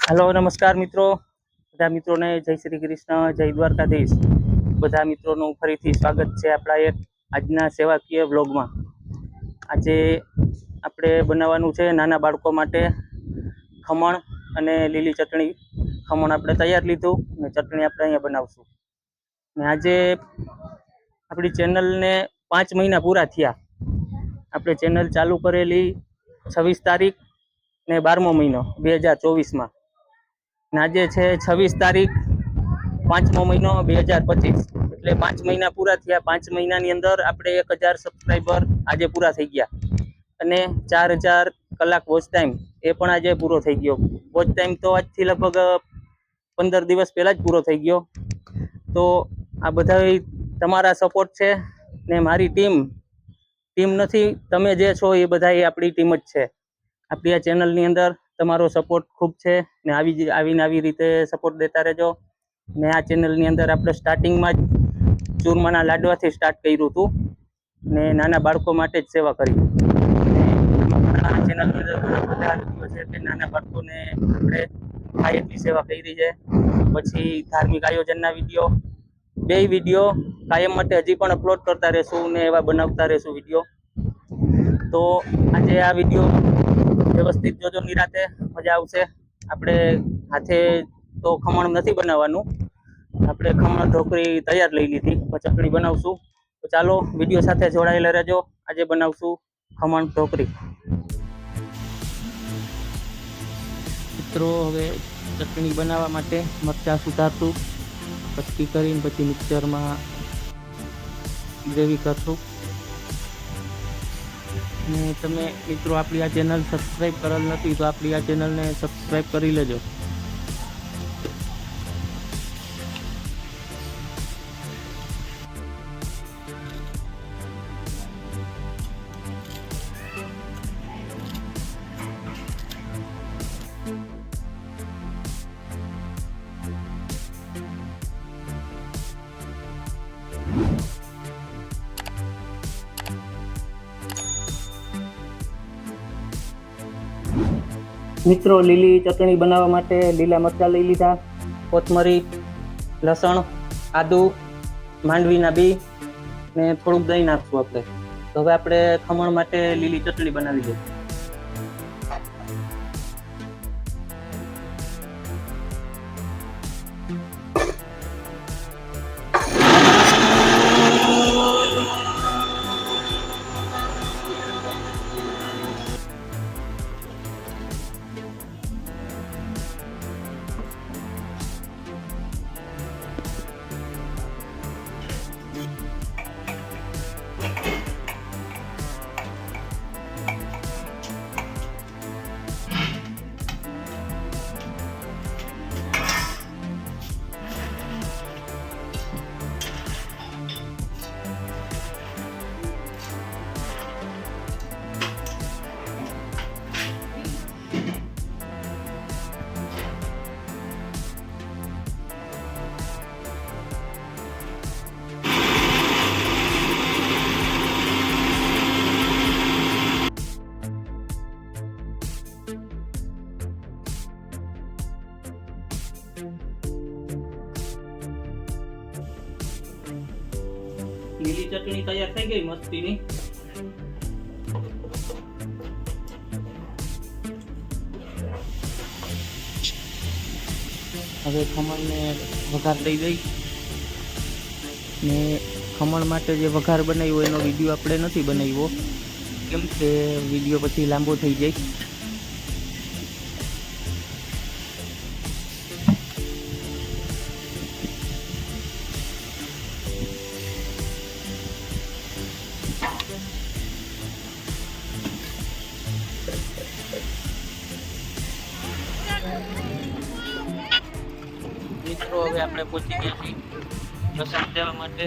Hello नमस्कार मित्रों, બધા મિત્રોને જય શ્રી કૃષ્ણ, જય દ્વારકાધીશ। બધા મિત્રોનું ફરીથી સ્વાગત છે આપણા એક આજના સેવાકીય બ્લોગમાં। આજે આપણે બનાવવાનું છે નાના બાળકો માટે ખમણ અને લીલી ચટણી। ખમણ આપણે તૈયાર લીધું અને ચટણી આપણે અહીંયા બનાવશું। ને આજે આપણી ચેનલને 5 મહિના પૂરા થયા। આપણે ચેનલ ચાલુ કરેલી 26 તારીખ ને 12મો મહિનો 2024માં। આજે છે 26 તારીખ 5મો મહિનો 2025, એટલે 5 મહિના પૂરા થયા। 5 મહિનાની અંદર આપણે 1000 સબસ્ક્રાઈબર આજે પૂરા થઈ ગયા અને 4000 કલાક વોચ ટાઈમ એ પણ આજે પૂરો થઈ ગયો। વોચ ટાઈમ તો આજથી લગભગ 15 દિવસ પહેલા જ પૂરો થઈ ગયો। તો આ બધા તમારા સપોર્ટ છે ને મારી ટીમ નથી, તમે જે છો એ બધા આપણી ટીમ જ છે। આપણી આ ચેનલની અંદર તમારો સપોર્ટ ખૂબ છે ને આવી રીતે સપોર્ટ દેતા રહેજો। ને આ ચેનલની અંદર આપણે સ્ટાર્ટિંગમાં જ ચૂરમાના લાડવાથી સ્ટાર્ટ કર્યું હતું ને નાના બાળકો માટે જ સેવા કરી। આ ચેનલની અંદર બધા વિડીયો છે કે નાના બાળકોને આપણે ખાય એટલી સેવા કરી છે। પછી ધાર્મિક આયોજનના વિડીયો, બે વિડીયો કાયમ માટે હજી પણ અપલોડ કરતા રહેશું ને એવા બનાવતા રહેશું વિડીયો। તો આજે આ વિડીયો વ્યવસ્થિત જોજો, નિરાતે મજા આવશે। આપણે હાથે તો ખમણ નથી બનાવવાનું, આપણે ખમણ ઢોકળી તૈયાર લઈ લીધી, ચટણી બનાવશું। તો ચાલો વિડીયો સાથે જોડાયેલા રહેજો। આજે બનાવશું ખમણ ઢોકળી। મિત્રો, હવે ચટણી બનાવવા માટે મરચાં સુધારશું, કટકી કરીને પછી મિક્સરમાં ગ્રેવી કરશું। ને તમે મિત્રો આપણી આ ચેનલ સબસ્ક્રાઈબ કરેલ નથી તો આપણી આ ચેનલને સબસ્ક્રાઈબ કરી લેજો। મિત્રો, લીલી ચટણી બનાવવા માટે લીલા મરચાં લઈ લીધા, કોથમરી, લસણ, આદુ, માંડવીના બી ને થોડુંક દહીં નાખશું આપણે। તો હવે આપણે ખમણ માટે લીલી ચટણી બનાવી દઈએ। લીલી ચટણી તૈયાર થઈ ગઈ મસ્તીની। હવે ખમણને વઘાર દઈ દઈ ને ખમણ માટે જે વઘાર બનાવ્યો એનો વિડીયો આપણે નથી બનાવ્યો, કેમ કે વિડીયો પછી લાંબો થઈ જાય। મિત્રો, હવે આપણે પહોંચી ગયા છીએ પ્રસાદ દેવા માટે।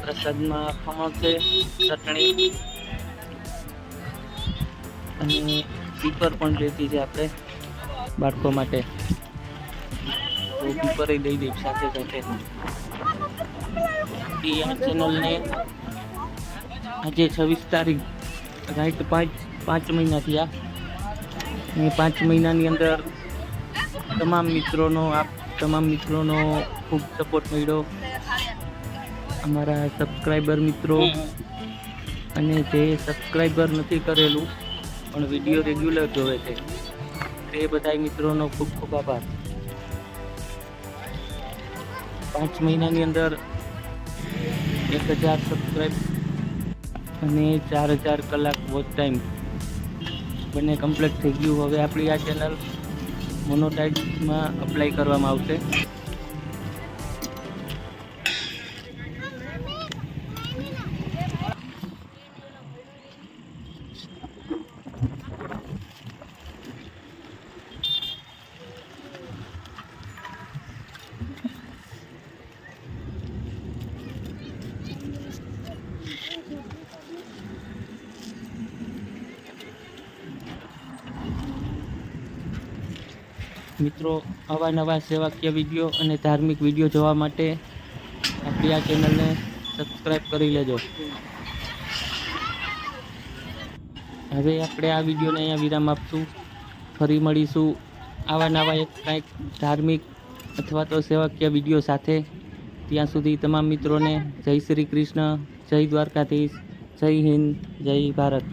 પ્રસાદમાં ખમણ છે, ચટણી અને પીપર પણ લેતી છે આપણે બાળકો માટે। તો પીપર દઈ દઈ સાથે સાથે। આ ચેનલને આજે 26 તારીખ રાઈટ 5 5 મહિના થયા. એ 5 મહિનાની અંદર તમામ મિત્રોનો ખૂબ સપોર્ટ મળ્યો. અમારા સબસ્ક્રાઈબર મિત્રો અને જે સબસ્ક્રાઈબર નથી કરેલું પણ વિડીયો રેગ્યુલર જોવે છે તે બધા મિત્રોનો ખૂબ ખૂબ આભાર. 5 મહિનાની અંદર 1000 સબસ્ક્રાઈબ અને 4000 કલાક વોચ ટાઈમ બંને કમ્પ્લીટ થઈ ગયું. હવે આપણી આ ચેનલ મોનોટાઇઝમાં અપ્લાય કરવામાં આવશે. મિત્રો, આવા નવા સેવાકીય વિડીયો અને ધાર્મિક વિડીયો જોવા માટે આપણી આ ચેનલને સબસ્ક્રાઈબ કરી લેજો. હવે આપણે આ વિડીયોને અહીંયા વિરામ આપશું. ફરી મળીશું આવા નવા કંઈક ધાર્મિક અથવા તો સેવાકીય વિડીયો સાથે. ત્યાં સુધી તમામ મિત્રોને જય શ્રી કૃષ્ણ, જય દ્વારકાધીશ, જય હિન્દ, જય ભારત.